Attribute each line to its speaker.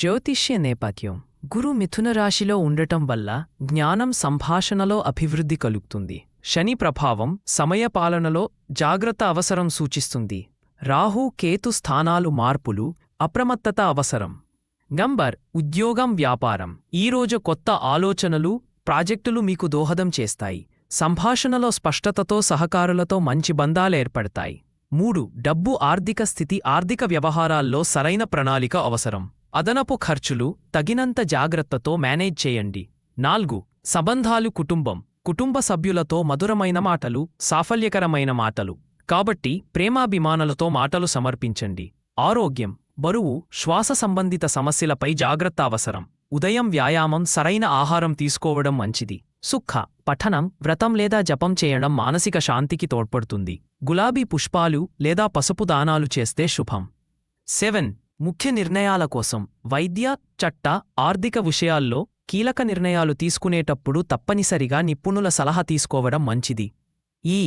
Speaker 1: జ్యోతిష్య నేపథ్యం. గురు మిథున రాశిలో ఉండటం వల్ల జ్ఞానం సంభాషణలో అభివృద్ధి కలుగుతుంది. శని ప్రభావం సమయపాలనలో జాగ్రత్త అవసరం సూచిస్తుంది. రాహు కేతు స్థానాలు మార్పులు అప్రమత్తత అవసరం. నంబర్ ఉద్యోగం వ్యాపారం. ఈరోజు కొత్త ఆలోచనలు ప్రాజెక్టులు మీకు దోహదం చేస్తాయి. సంభాషణలో స్పష్టతతో సహకారులతో మంచి బంధాలేర్పడతాయి. 3 డబ్బు ఆర్థిక స్థితి. ఆర్థిక వ్యవహారాల్లో సరైన ప్రణాళిక అవసరం. అదనపు ఖర్చులు తగినంత జాగ్రత్తతో మేనేజ్ చేయండి. 4 సంబంధాలు. కుటుంబ సభ్యులతో మధురమైన మాటలు సాఫల్యకరమైన మాటలు కాబట్టి ప్రేమాభిమానులతో మాటలు సమర్పించండి. ఆరోగ్యం బరువు శ్వాస సంబంధిత సమస్యలపై జాగ్రత్త అవసరం. ఉదయం వ్యాయామం సరైన ఆహారం తీసుకోవడం మంచిది. సుఖ పఠనం వ్రతం లేదా జపం చేయడం మానసిక శాంతికి తోడ్పడుతుంది. గులాబీ పుష్పాలు లేదా పసుపు దానాలు చేస్తే శుభం. 7 ముఖ్య నిర్ణయాల కోసం. వైద్య చట్ట ఆర్థిక విషయాల్లో కీలక నిర్ణయాలు తీసుకునేటప్పుడు తప్పనిసరిగా నిపుణుల సలహా తీసుకోవడం మంచిది. ఈ